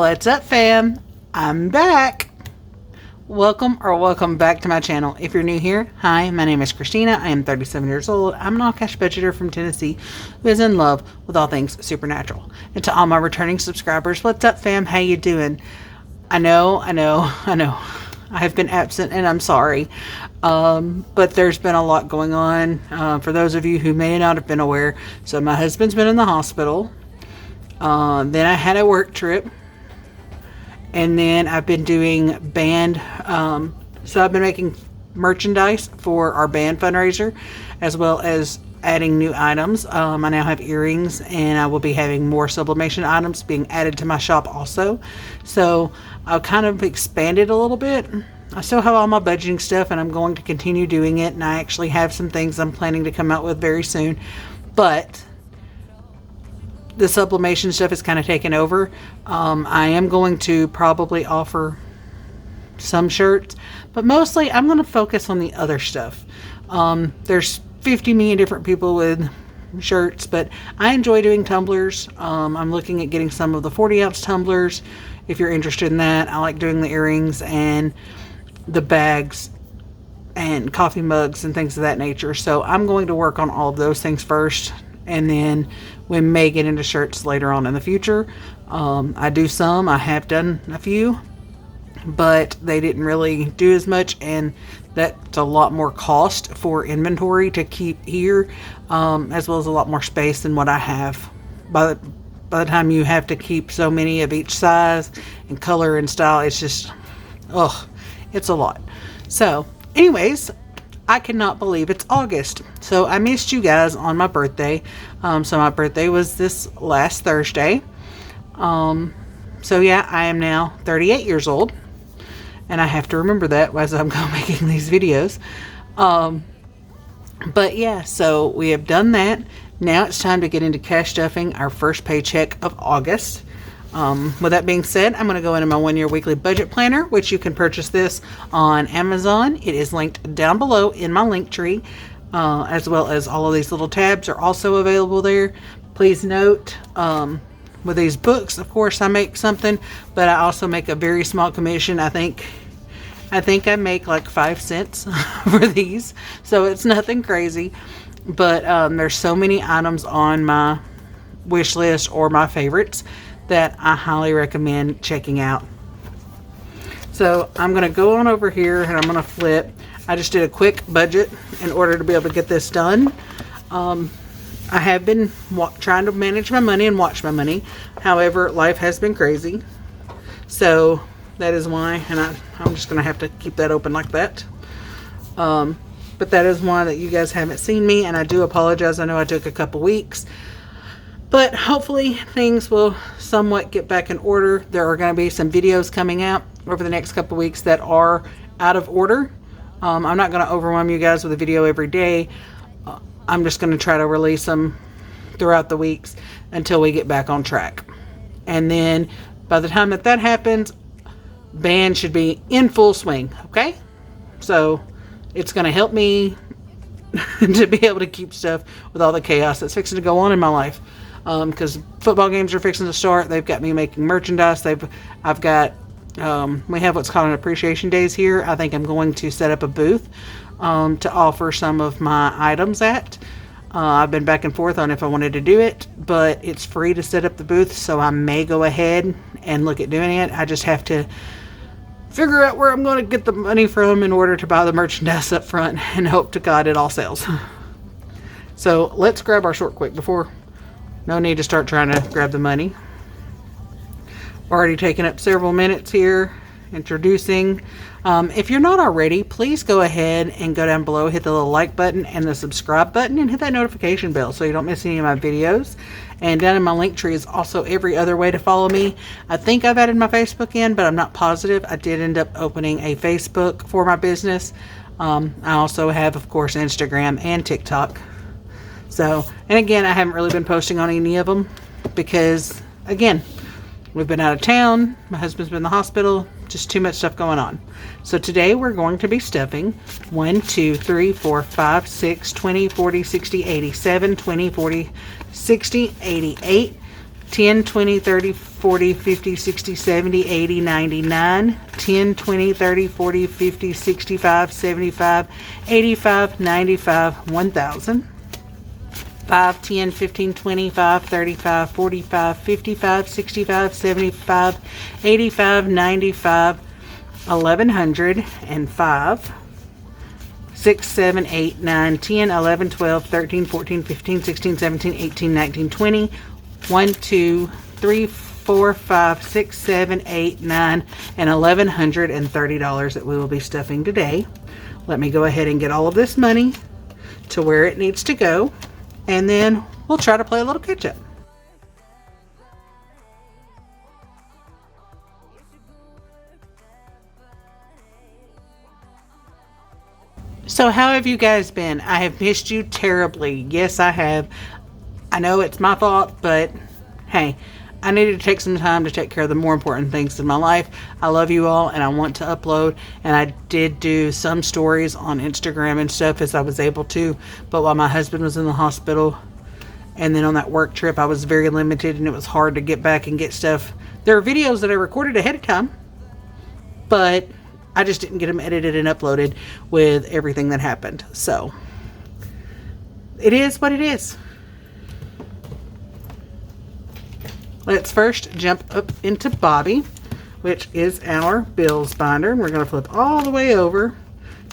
What's up, fam? I'm back. Welcome back to my channel. If you're new here, hi, my name is Christina. I am 37 years old. I'm an all-cash budgeter from Tennessee who is in love with all things supernatural. And to all my returning subscribers, what's up, fam? How you doing? I know. I have been absent and I'm sorry. But there's been a lot going on. For those of you who may not have been aware, so my husband's been in the hospital. Then I had a work trip. And then I've been doing band, so I've been making merchandise for our band fundraiser, as well as adding new items. I now have earrings, and I will be having more sublimation items being added to my shop also. So I've kind of expanded a little bit. I still have all my budgeting stuff, and I'm going to continue doing it. And I actually have some things I'm planning to come out with very soon. But the sublimation stuff is kind of taken over. I am going to probably offer some shirts, but mostly I'm going to focus on the other stuff. There's 50 million different people with shirts, but I enjoy doing tumblers. I'm looking at getting some of the 40-ounce tumblers if you're interested in that. I like doing the earrings and the bags and coffee mugs and things of that nature. So I'm going to work on all of those things first, and then we may get into shirts later on in the future. I have done a few, but they didn't really do as much, and that's a lot more cost for inventory to keep here, as well as a lot more space than what I have. By the time you have to keep so many of each size and color and style, it's just, it's a lot. So anyways, I cannot believe it's August. So I missed you guys on my birthday. So my birthday was this last Thursday. So yeah, I am now 38 years old. And I have to remember that as I'm making these videos. But yeah, so we have done that. Now it's time to get into cash stuffing our first paycheck of August. With that being said, I'm going to go into my 1-year weekly budget planner, which you can purchase this on Amazon. It is linked down below in my link tree, as well as all of these little tabs are also available there. Please note, with these books, of course, I make something, but I also make a very small commission. I think I make like 5 cents for these, so it's nothing crazy. But there's so many items on my wish list or my favorites that I highly recommend checking out. So I'm going to go on over here and I'm going to flip. I just did a quick budget in order to be able to get this done. I have been trying to manage my money and watch my money. However, life has been crazy. So that is why, and I'm just going to have to keep that open like that. But that is why that you guys haven't seen me, and I do apologize. I know I took a couple weeks. But hopefully things will somewhat get back in order. There are going to be some videos coming out over the next couple weeks that are out of order. I'm not going to overwhelm you guys with a video every day. I'm just going to try to release them throughout the weeks until we get back on track. And then by the time that happens, band should be in full swing. Okay? So it's going to help me to be able to keep stuff with all the chaos that's fixing to go on in my life. Because football games are fixing to start. They've got me making merchandise. We have what's called an appreciation days here. I think I'm going to set up a booth to offer some of my items at. I've been back and forth on if I wanted to do it, but it's free to set up the booth, so I may go ahead and look at doing it. I just have to figure out where I'm going to get the money from in order to buy the merchandise up front, and hope to God it all sells. So let's grab our short quick before. No need to start trying to grab the money. Already taken up several minutes here introducing. If you're not already, please go ahead and go down below, hit the little like button and the subscribe button, and hit that notification bell so you don't miss any of my videos. And down in my link tree is also every other way to follow me. I think I've added my Facebook in, but I'm not positive. I did end up opening a Facebook for my business. I also have, of course, Instagram and TikTok. So, and again, I haven't really been posting on any of them because, again, we've been out of town. My husband's been in the hospital. Just too much stuff going on. So today we're going to be stuffing 1, 2, 3, 4, 5, 6, 20, 40, 60, 80, 7, 20, 40, 60, 88, 10, 20, 30, 40, 50, 60, 70, 80, 99, 10, 20, 30, 40, 50, 65, 75, 85, 95, 1000, 5, 10, 15, 25, 35, 45, 55, 65, 75, 85, 95, 1105, 6, 7, 8, 9, 10, 11, 12, 13, 14, 15, 16, 17, 18, 19, 20, 1, 2, 3, 4, 5, 6, 7, 8, 9, and $1,130 that we will be stuffing today. Let me go ahead and get all of this money to where it needs to go, and then we'll try to play a little catch up. So how have you guys been? I have missed you terribly. Yes, I have. I know it's my fault, but hey, I needed to take some time to take care of the more important things in my life. I love you all, and I want to upload, and I did do some stories on Instagram and stuff as I was able to, but while my husband was in the hospital, and then on that work trip, I was very limited, and it was hard to get back and get stuff. There are videos that I recorded ahead of time, but I just didn't get them edited and uploaded with everything that happened. So it is what it is. Let's first jump up into Bobby, which is our bills binder. We're going to flip all the way over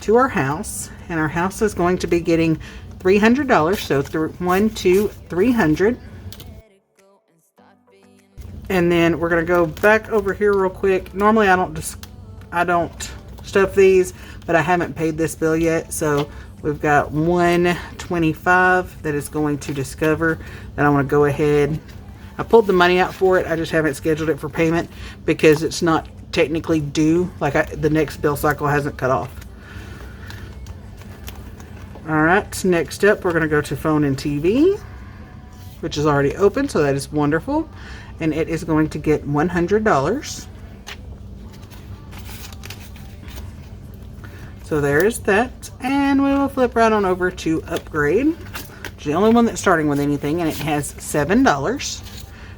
to our house, and our house is going to be getting $300. So 1, 2, 300. And then we're going to go back over here real quick. Normally I don't stuff these, but I haven't paid this bill yet, so we've got 125 that is going to Discover that I want to go ahead. I pulled the money out for it, I just haven't scheduled it for payment because it's not technically due, like the next bill cycle hasn't cut off. Alright, next up we're going to go to phone and TV, which is already open, so that is wonderful, and it is going to get $100. So there is that, and we will flip right on over to Upgrade, which is the only one that's starting with anything, and it has $7.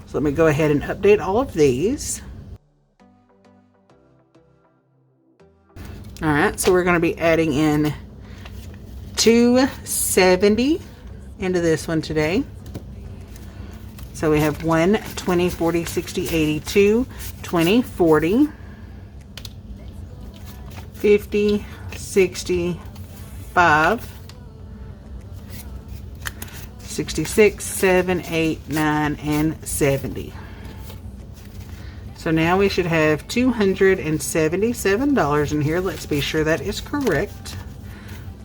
So let me go ahead and update all of these. Alright, so we're going to be adding in $270 into this one today. So we have 1, 20, 40, 60, 82, 20, 40, 50, 65, 66, 7, 8, 9, and 70. So now we should have $277 in here. Let's be sure that is correct.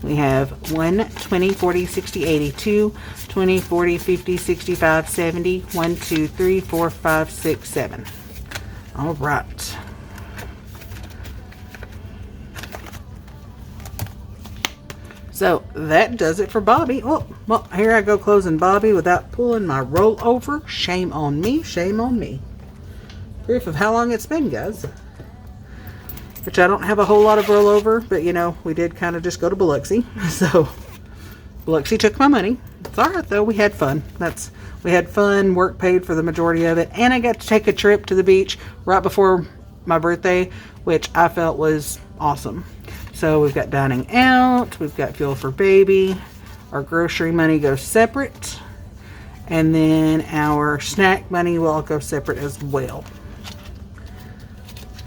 We have 1, 20, 40, 60, 82, 20, 40, 50, 65, 70, 1, 2, 3, 4, 5, 6, 7. All right. So that does it for Bobby. Oh, well, here I go closing Bobby without pulling my rollover. Shame on me, shame on me. Proof of how long it's been, guys. Which I don't have a whole lot of rollover, but you know, we did kind of just go to Biloxi. So Biloxi took my money. It's all right though, we had fun. We had fun, work paid for the majority of it, and I got to take a trip to the beach right before my birthday, which I felt was awesome. So we've got dining out, we've got fuel for baby, our grocery money goes separate, and then our snack money will all go separate as well.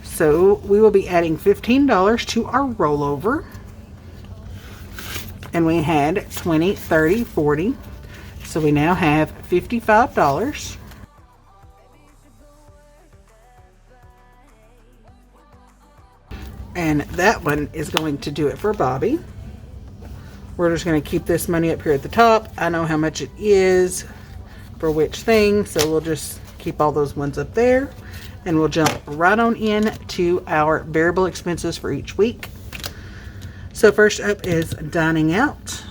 So we will be adding $15 to our rollover, and we had 20, 30, 40, so we now have $55. And that one is going to do it for Bobby. We're just going to keep this money up here at the top. I know how much it is for which thing, so we'll just keep all those ones up there. And we'll jump right on in to our variable expenses for each week. So first up is dining out.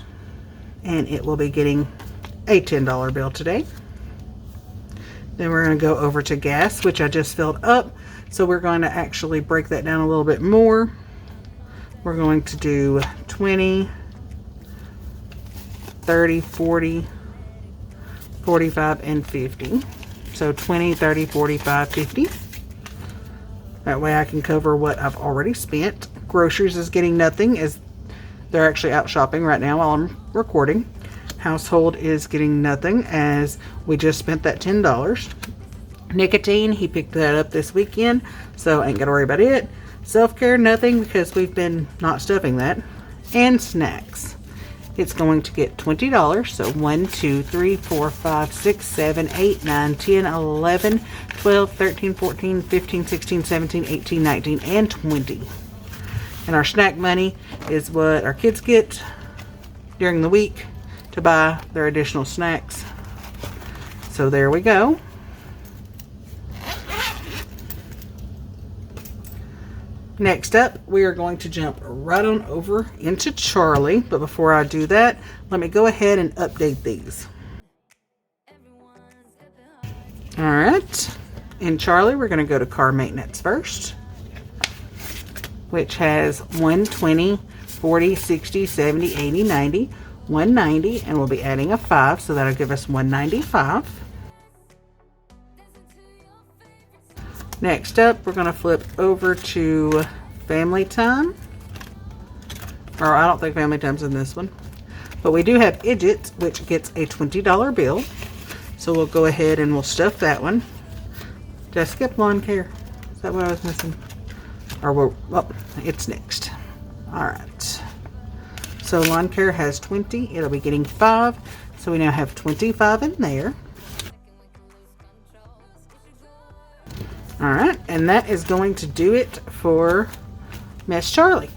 And it will be getting a $10 bill today. Then we're going to go over to gas, which I just filled up. So we're going to actually break that down a little bit more. We're going to do 20, 30, 40, 45, and 50. So 20, 30, 45, 50. That way I can cover what I've already spent. Groceries is getting nothing, as they're actually out shopping right now while I'm recording. Household is getting nothing, as we just spent that $10. Nicotine, he picked that up this weekend, so I ain't gotta worry about it. Self-care, nothing, because we've been not stuffing that. And snacks, it's going to get $20. So 1, 2, 3, 4, 5, 6, 7, 8, 9, 10, 11, 12, 13, 14, 15, 16, 17, 18, 19, and 20. And our snack money is what our kids get during the week to buy their additional snacks. So there we go. Next up, we are going to jump right on over into Charlie. But before I do that, let me go ahead and update these. All right. In Charlie, we're going to go to car maintenance first, which has 120, 40, 60, 70, 80, 90, 190, and we'll be adding a 5, so that'll give us 195. Next up, we're going to flip over to Family Time. Or I don't think Family Time's in this one. But we do have Idgits, which gets a $20 bill. So we'll go ahead and we'll stuff that one. Did I skip lawn care? Is that what I was missing? Or we're, well, it's next. Alright. So lawn care has 20. It'll be getting 5. So we now have 25 in there. Alright, and that is going to do it for Miss Charlie.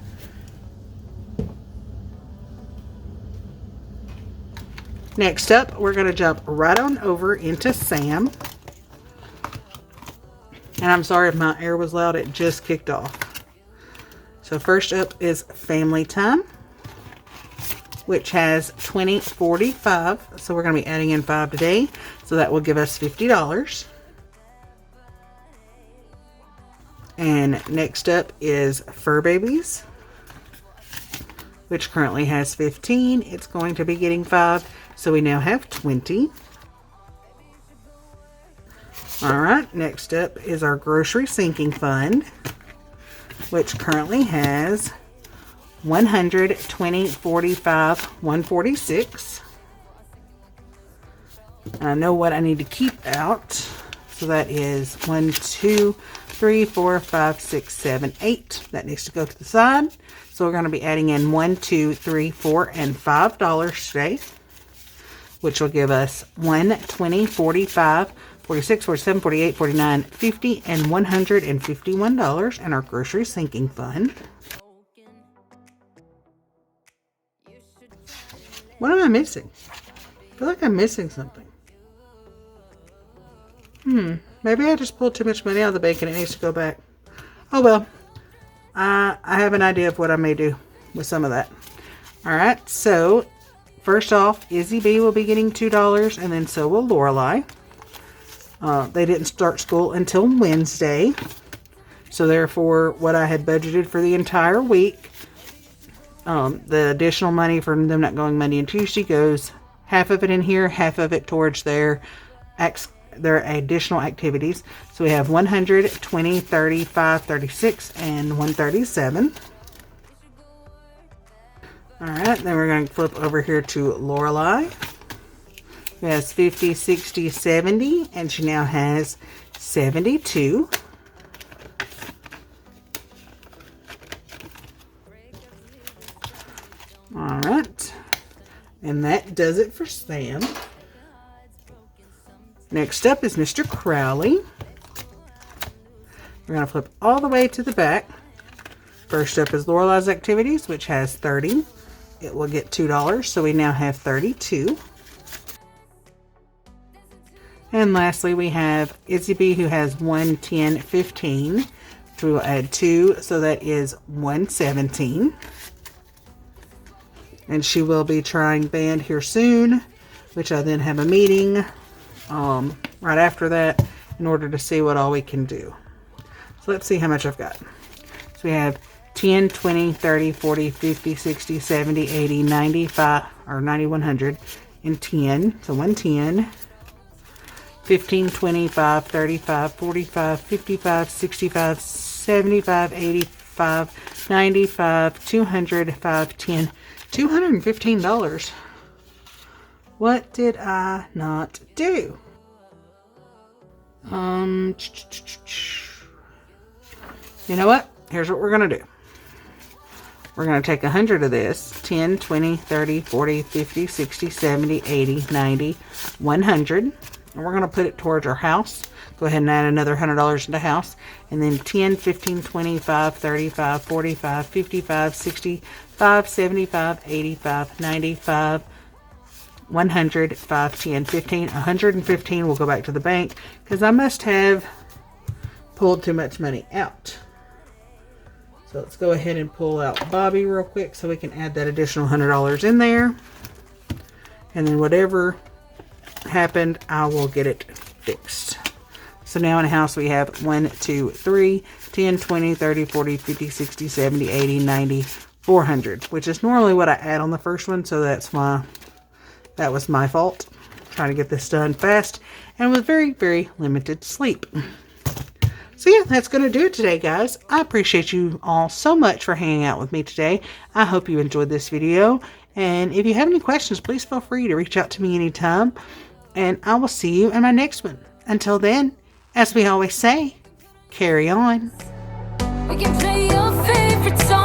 Next up, we're going to jump right on over into Sam. And I'm sorry if my air was loud, it just kicked off. So first up is Family Time, which has 20, 45. So we're going to be adding in 5 today. So that will give us $50. And next up is Fur Babies, which currently has 15. It's going to be getting 5, so we now have 20. Alright, next up is our Grocery Sinking Fund, which currently has 100, 20, 45, 146. I know what I need to keep out, so that is 1, 2, 3, 4, 5, 6, 7, 8. That needs to go to the side. So we're going to be adding in 1, 2, 3, 4, and $5 today, which will give us 1, 20, 45, 46, 47, 48, 49, 50, and $151 in our grocery sinking fund. What am I missing? I feel like I'm missing something. Maybe I just pulled too much money out of the bank and it needs to go back. Oh well. I have an idea of what I may do with some of that. Alright, so first off, Izzy B will be getting $2, and then so will Lorelei. They didn't start school until Wednesday. So therefore, what I had budgeted for the entire week, the additional money from them not going Monday and Tuesday goes half of it in here, half of it towards their additional activities. So we have 100, 20, 30, 5, 36, and 137. Alright, then we're going to flip over here to Lorelei, who has 50, 60, 70, and she now has 72. Alright, and that does it for Sam. Next up is Mr. Crowley. We're going to flip all the way to the back. First up is Lorelei's activities, which has 30. It will get $2, so we now have 32. And lastly, we have Izzy B, who has 1, 10, 15. So we will add 2, so that is 117. And she will be trying band here soon, which I then have a meeting right after that in order to see what all we can do. So let's see how much I've got. So we have 10, 20, 30, 40, 50, 60, 70, 80, 95, or 90, 100, and 10. So 110. 15, 25, 35, 45, 55, 65, 75, 85, 95, 200, 510, $215. What did I not do? You know what? Here's what we're going to do. We're going to take 100 of this, 10, 20, 30, 40, 50, 60, 70, 80, 90, 100. And we're going to put it towards our house. Go ahead and add another $100 to the house. And then 10, 15, 25, 35, 45, 55, 65, 75, 85, 95, 100, 5, 10, 15, 115 will go back to the bank because I must have pulled too much money out. So let's go ahead and pull out Bobby real quick so we can add that additional $100 in there. And then whatever happened, I will get it fixed. So now in the house we have 1, 2, 3, 10, 20, 30, 40, 50, 60, 70, 80, 90, 400, which is normally what I add on the first one. So that's why that was my fault. Trying to get this done fast and with very, very limited sleep. So yeah, that's going to do it today, guys. I appreciate you all so much for hanging out with me today. I hope you enjoyed this video. And if you have any questions, please feel free to reach out to me anytime. And I will see you in my next one. Until then, as we always say, carry on. We can play your favorite song.